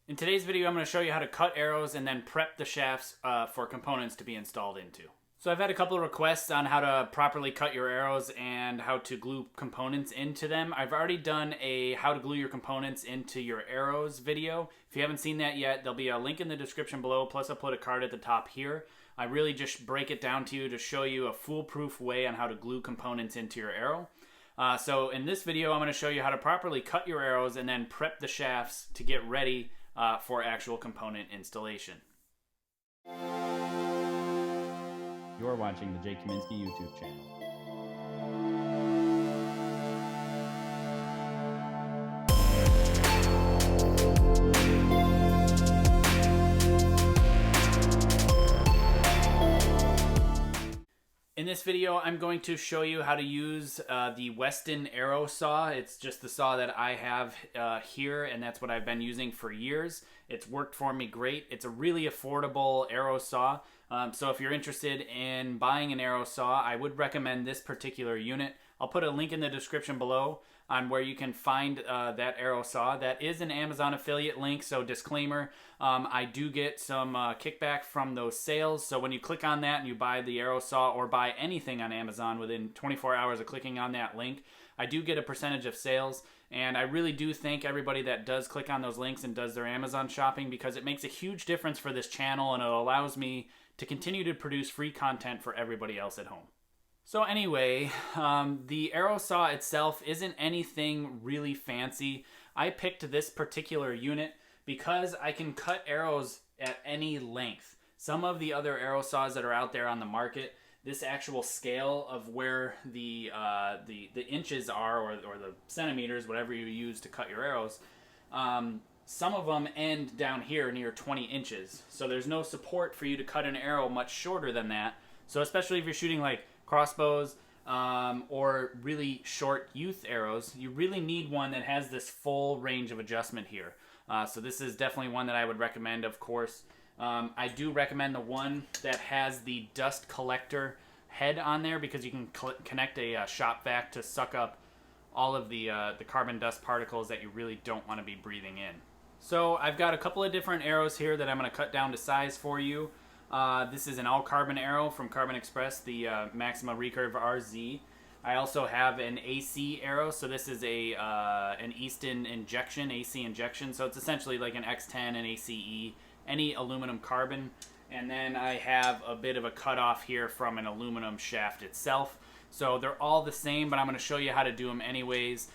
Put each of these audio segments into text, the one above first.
In today's video, I'm going to show you how to cut arrows and then prep the shafts for components to be installed into. So I've had a couple of requests on how to properly cut your arrows and how to glue components into them. I've already done a how to glue your components into your arrows video. If you haven't seen that yet, there'll be a link in the description below, plus I'll put a card at the top here. I really just break it down to you to show you a foolproof way on how to glue components into your arrow. So in this video, I'm going to show you how to properly cut your arrows and then prep the shafts to get ready for actual component installation. You're watching the Jake Kaminsky YouTube channel. In this video, I'm going to show you how to use the Weston Arrow Saw. It's just the saw that I have here, and that's what I've been using for years. It's worked for me great. It's a really affordable arrow saw. So if you're interested in buying an arrow saw, I would recommend this particular unit. I'll put a link in the description below on where you can find that arrow saw. That is an Amazon affiliate link, so disclaimer, I do get some kickback from those sales. So when you click on that and you buy the arrow saw or buy anything on Amazon within 24 hours of clicking on that link, I do get a percentage of sales. And I really do thank everybody that does click on those links and does their Amazon shopping, because it makes a huge difference for this channel and it allows me to continue to produce free content for everybody else at home. So anyway, the arrow saw itself isn't anything really fancy. I picked this particular unit because I can cut arrows at any length. Some of the other arrow saws that are out there on the market, this actual scale of where the inches are, or the centimeters, whatever you use to cut your arrows, some of them end down here near 20 inches. So there's no support for you to cut an arrow much shorter than that. So especially if you're shooting like crossbows or really short youth arrows, you really need one that has this full range of adjustment here. So this is definitely one that I would recommend, of course. I do recommend the one that has the dust collector head on there, because you can connect a shop vac to suck up all of the carbon dust particles that you really don't want to be breathing in. So I've got a couple of different arrows here that I'm going to cut down to size for you. This is an all-carbon arrow from Carbon Express, the Maxima Recurve RZ. I also have an AC arrow, so this is an Easton injection, AC injection. So it's essentially like an X10, an ACE, any aluminum carbon. And then I have a bit of a cutoff here from an aluminum shaft itself. So they're all the same, but I'm going to show you how to do them anyways,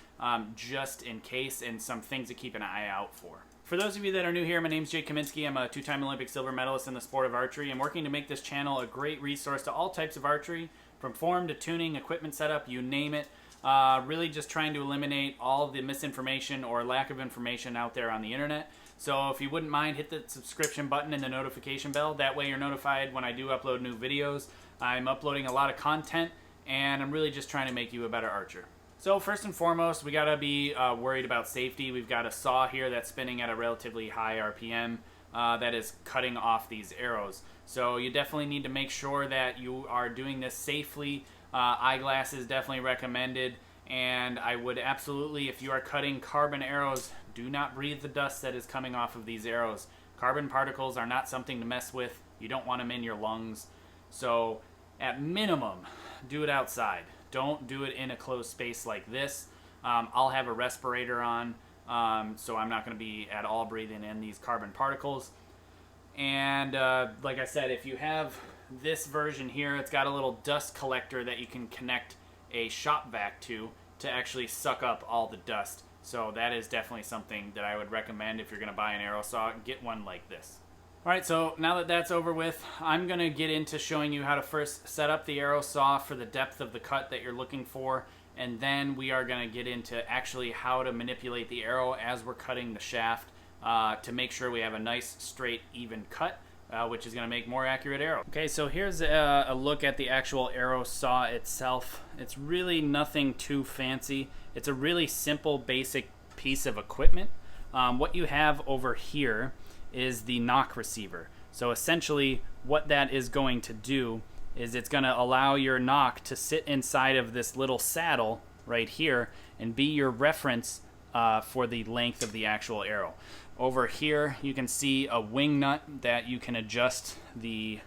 just in case, and some things to keep an eye out for. For those of you that are new here, my name is Jake Kaminsky. I'm a two-time Olympic silver medalist in the sport of archery. I'm working to make this channel a great resource to all types of archery, from form to tuning, equipment setup, you name it. Really just trying to eliminate all of the misinformation or lack of information out there on the internet. So if you wouldn't mind, hit the subscription button and the notification bell. That way you're notified when I do upload new videos. I'm uploading a lot of content, and I'm really just trying to make you a better archer. So first and foremost, we gotta be worried about safety. We've got a saw here that's spinning at a relatively high RPM that is cutting off these arrows. So you definitely need to make sure that you are doing this safely. Eyeglasses definitely recommended, and I would absolutely, if you are cutting carbon arrows, do not breathe the dust that is coming off of these arrows. Carbon particles are not something to mess with. You don't want them in your lungs. So at minimum, do it outside. Don't do it in a closed space like this. I'll have a respirator on, so I'm not going to be at all breathing in these carbon particles. And like I said, if you have this version here, it's got a little dust collector that you can connect a shop vac to actually suck up all the dust. So that is definitely something that I would recommend if you're going to buy an arrow saw. Get one like this. Alright, so now that that's over with, I'm going to get into showing you how to first set up the arrow saw for the depth of the cut that you're looking for, and then we are going to get into actually how to manipulate the arrow as we're cutting the shaft to make sure we have a nice, straight, even cut, which is going to make more accurate arrow. Okay, so here's a look at the actual arrow saw itself. It's really nothing too fancy. It's a really simple, basic piece of equipment. What you have over here is the knock receiver. So essentially what that is going to do is it's going to allow your knock to sit inside of this little saddle right here and be your reference for the length of the actual arrow. Over here, you can see a wing nut that you can adjust the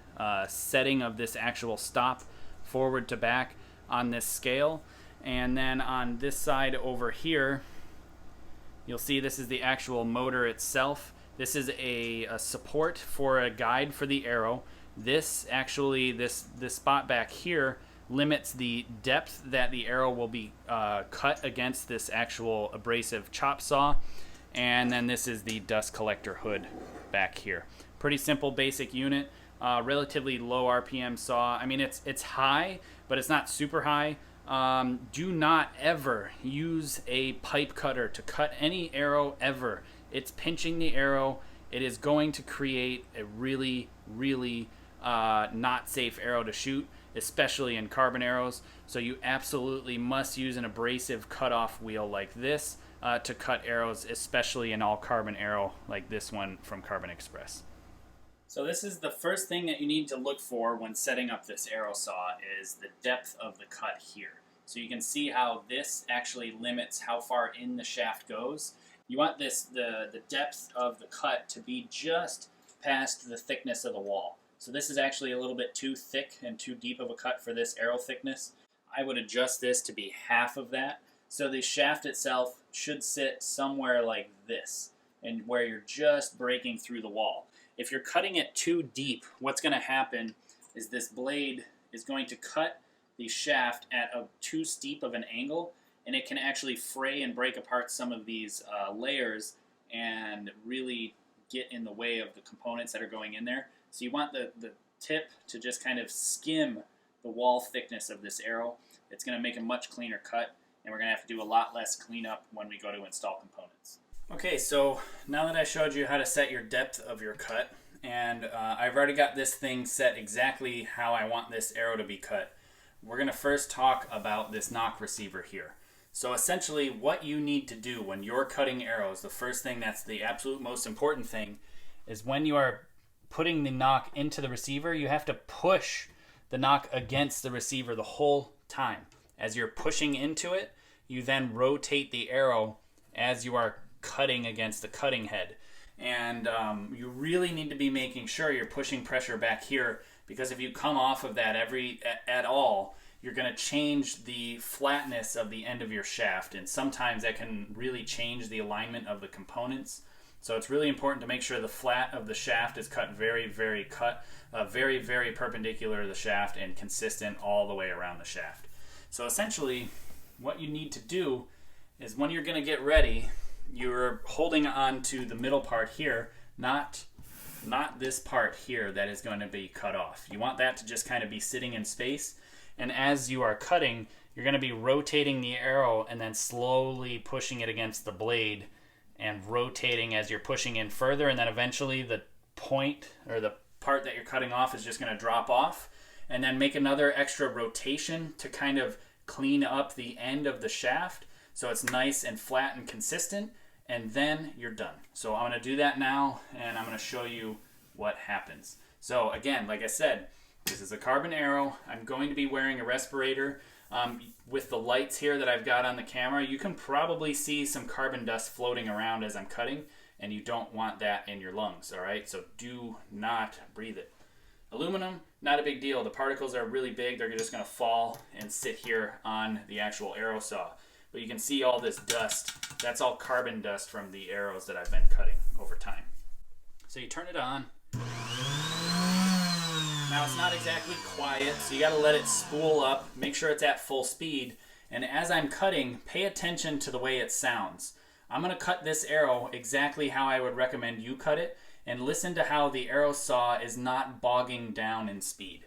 setting of this actual stop forward to back on this scale. And then on this side over here, you'll see this is the actual motor itself. This is a support for a guide for the arrow. This actually, this spot back here limits the depth that the arrow will be cut against this actual abrasive chop saw. And then this is the dust collector hood back here. Pretty simple basic unit, relatively low RPM saw. I mean, it's high, but it's not super high. Do not ever use a pipe cutter to cut any arrow ever. It's pinching the arrow. It is going to create a really, really not safe arrow to shoot, especially in carbon arrows. So you absolutely must use an abrasive cutoff wheel like this to cut arrows, especially an all carbon arrow like this one from Carbon Express. So this is the first thing that you need to look for when setting up this arrow saw, is the depth of the cut here. So you can see how this actually limits how far in the shaft goes. You want the depth of the cut to be just past the thickness of the wall. So this is actually a little bit too thick and too deep of a cut for this arrow thickness. I would adjust this to be half of that. So the shaft itself should sit somewhere like this, and where you're just breaking through the wall. If you're cutting it too deep, what's going to happen is this blade is going to cut the shaft at a too steep of an angle, and it can actually fray and break apart some of these layers and really get in the way of the components that are going in there. So you want the tip to just kind of skim the wall thickness of this arrow. It's going to make a much cleaner cut, and we're going to have to do a lot less cleanup when we go to install components. Okay, so now that I showed you how to set your depth of your cut, and I've already got this thing set exactly how I want this arrow to be cut, we're going to first talk about this knock receiver here. So essentially what you need to do when you're cutting arrows, the first thing that's the absolute most important thing, is when you are putting the knock into the receiver, you have to push the knock against the receiver the whole time. As you're pushing into it, you then rotate the arrow as you are cutting against the cutting head. And you really need to be making sure you're pushing pressure back here, because if you come off of that at all, you're going to change the flatness of the end of your shaft, and sometimes that can really change the alignment of the components. So it's really important to make sure the flat of the shaft is cut very, very perpendicular to the shaft and consistent all the way around the shaft. So essentially, what you need to do is when you're going to get ready, you're holding on to the middle part here, not this part here that is going to be cut off. You want that to just kind of be sitting in space. And as you are cutting, you're going to be rotating the arrow and then slowly pushing it against the blade and rotating as you're pushing in further. And then eventually the point or the part that you're cutting off is just going to drop off. And then make another extra rotation to kind of clean up the end of the shaft so it's nice and flat and consistent. And then you're done. So I'm going to do that now, and I'm going to show you what happens. So again, like I said, this is a carbon arrow. I'm going to be wearing a respirator. With the lights here that I've got on the camera, you can probably see some carbon dust floating around as I'm cutting, and you don't want that in your lungs, all right? So do not breathe it. Aluminum, not a big deal. The particles are really big. They're just going to fall and sit here on the actual arrow saw. But you can see all this dust. That's all carbon dust from the arrows that I've been cutting over time. So you turn it on. Now it's not exactly quiet, so you got to let it spool up. Make sure it's at full speed. And as I'm cutting, pay attention to the way it sounds. I'm going to cut this arrow exactly how I would recommend you cut it, and listen to how the arrow saw is not bogging down in speed.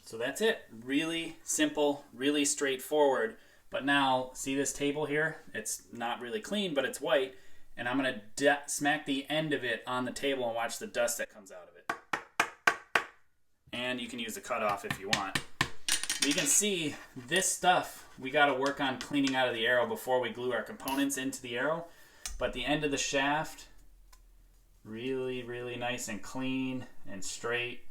So that's it. Really simple, really straightforward. But now, see this table here? It's not really clean, but it's white. And I'm going to smack the end of it on the table and watch the dust that comes out of it. And you can use the cutoff if you want. But you can see this stuff we got to work on cleaning out of the arrow before we glue our components into the arrow. But the end of the shaft nice and clean and straight,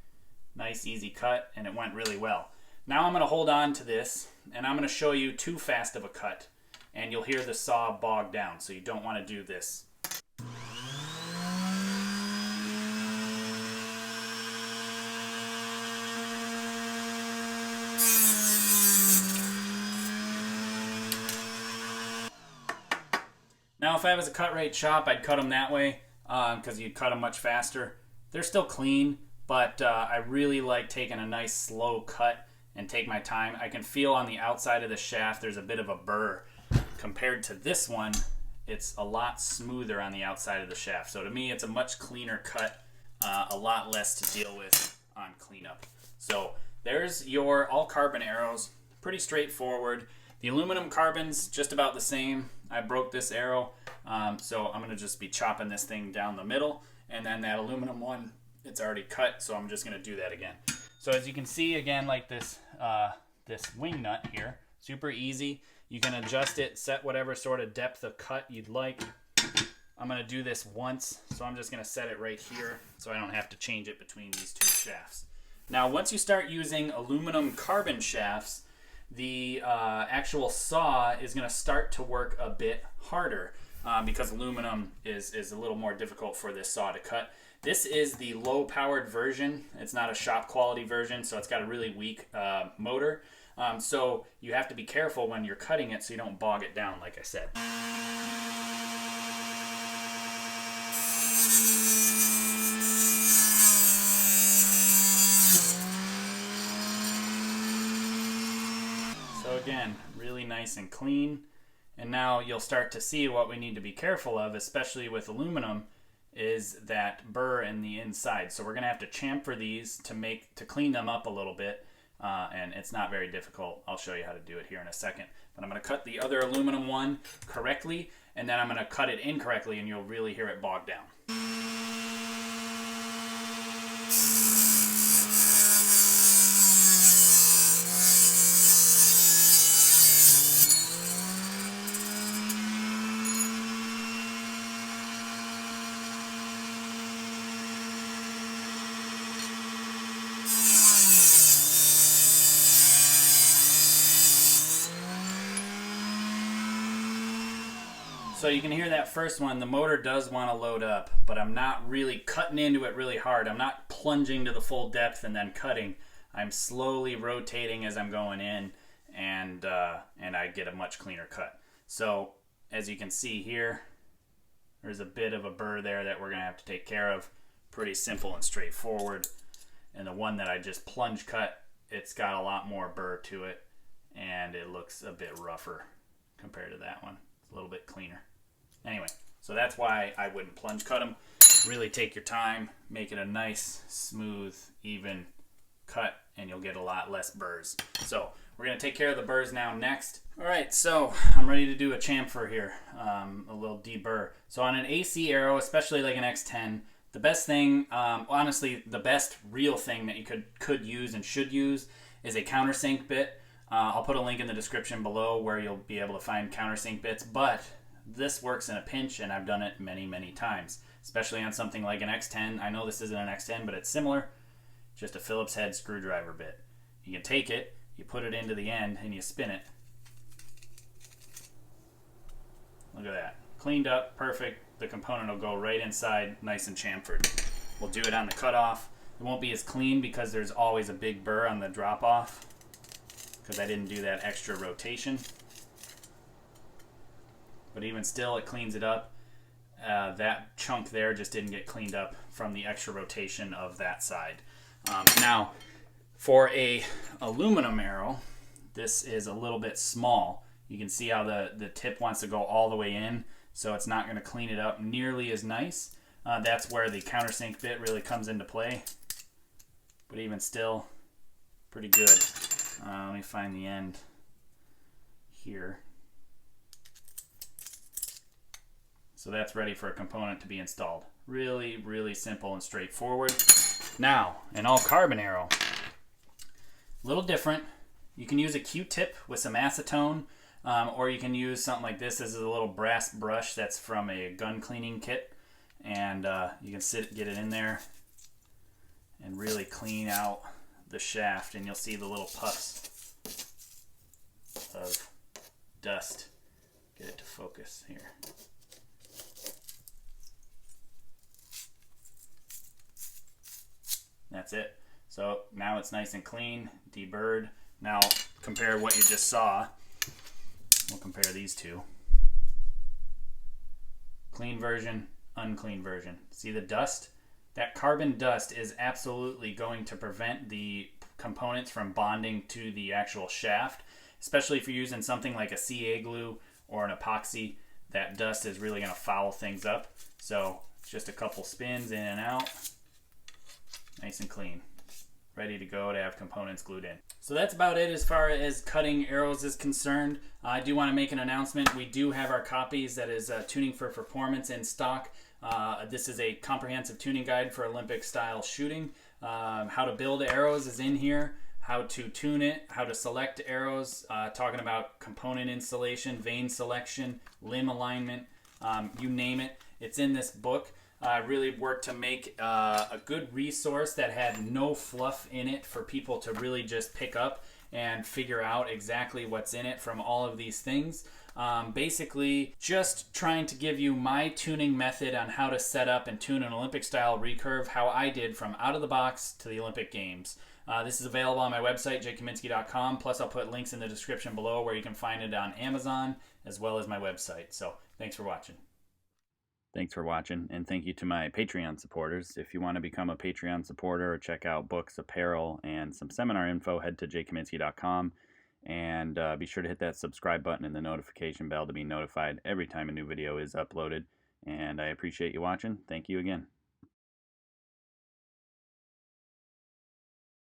nice easy cut, and it went really well. Now I'm going to hold on to this and I'm going to show you too fast of a cut, and you'll hear the saw bog down, so you don't want to do this. Now if I was a cut rate shop, I'd cut them that way because you'd cut them much faster. They're still clean, but I really like taking a nice slow cut and take my time. I can feel on the outside of the shaft there's a bit of a burr. Compared to this one, it's a lot smoother on the outside of the shaft. So to me, it's a much cleaner cut, a lot less to deal with on cleanup. So there's your all carbon arrows, pretty straightforward. The aluminum carbon's just about the same. I broke this arrow, so I'm gonna just be chopping this thing down the middle, and then that aluminum one, it's already cut, so I'm just gonna do that again. So as you can see, again, like this, this wing nut here, super easy. You can adjust it, set whatever sort of depth of cut you'd like. I'm gonna do this once, so I'm just gonna set it right here so I don't have to change it between these two shafts. Now, once you start using aluminum carbon shafts, the actual saw is going to start to work a bit harder because aluminum is a little more difficult for this saw to cut. This is the low powered version. It's not a shop quality version, so it's got a really weak motor. So you have to be careful when you're cutting it so you don't bog it down, like I said. So again, really nice and clean. And now you'll start to see what we need to be careful of, especially with aluminum, is that burr in the inside. So we're gonna have to chamfer these to clean them up a little bit. And it's not very difficult. I'll show you how to do it here in a second. But I'm gonna cut the other aluminum one correctly, and then I'm gonna cut it incorrectly, and you'll really hear it bog down. So you can hear that first one, the motor does want to load up, but I'm not really cutting into it really hard. I'm not plunging to the full depth and then cutting. I'm slowly rotating as I'm going in, and I get a much cleaner cut. So as you can see here, there's a bit of a burr there that we're going to have to take care of. Pretty simple and straightforward. And the one that I just plunge cut, it's got a lot more burr to it, and it looks a bit rougher compared to that one. It's a little bit cleaner. Anyway, so that's why I wouldn't plunge cut them. Really take your time, make it a nice, smooth, even cut, and you'll get a lot less burrs. So we're going to take care of the burrs now next. All right, so I'm ready to do a chamfer here, a little deburr. So on an AC arrow, especially like an X10, the best thing, honestly, the best real thing that you could use and should use is a countersink bit. I'll put a link in the description below where you'll be able to find countersink bits, but this works in a pinch, and I've done it many, many times, especially on something like an X10. I know this isn't an X10, but it's similar. Just a Phillips head screwdriver bit. You can take it, you put it into the end, and you spin it. Look at that. Cleaned up, perfect. The component will go right inside, nice and chamfered. We'll do it on the cutoff. It won't be as clean because there's always a big burr on the drop off, because I didn't do that extra rotation. But even still, it cleans it up. That chunk there just didn't get cleaned up from the extra rotation of that side. Now, for a aluminum arrow, this is a little bit small. You can see how the tip wants to go all the way in, so it's not going to clean it up nearly as nice. That's where the countersink bit really comes into play. But even still, pretty good. Let me find the end here. So that's ready for a component to be installed. Really, really simple and straightforward. Now, an all carbon arrow. A little different. You can use a Q-tip with some acetone, or you can use something like this. This is a little brass brush that's from a gun cleaning kit. and you can get it in there and really clean out the shaft, and you'll see the little puffs of dust. Get it to focus here. That's it. So now it's nice and clean, deburred. Now compare what you just saw. We'll compare these two. Clean version, unclean version. See the dust? That carbon dust is absolutely going to prevent the components from bonding to the actual shaft, especially if you're using something like a CA glue or an epoxy. That dust is really going to foul things up. So just a couple spins in and out. Nice and clean. Ready to go to have components glued in. So that's about it as far as cutting arrows is concerned. I do want to make an announcement. We do have our copies that is Tuning for Performance in stock. This is a comprehensive tuning guide for Olympic style shooting. How to build arrows is in here. How to tune it, how to select arrows, talking about component installation, vein selection, limb alignment, you name it. It's in this book. I really worked to make a good resource that had no fluff in it for people to really just pick up and figure out exactly what's in it from all of these things. Basically, just trying to give you my tuning method on how to set up and tune an Olympic style recurve, how I did from out of the box to the Olympic Games. This is available on my website, jkaminski.com. Plus, I'll put links in the description below where you can find it on Amazon as well as my website. So, thanks for watching. Thanks for watching, and thank you to my Patreon supporters. If you want to become a Patreon supporter or check out books, apparel, and some seminar info, head to jkaminski.com, and be sure to hit that subscribe button and the notification bell to be notified every time a new video is uploaded. And I appreciate you watching. Thank you again.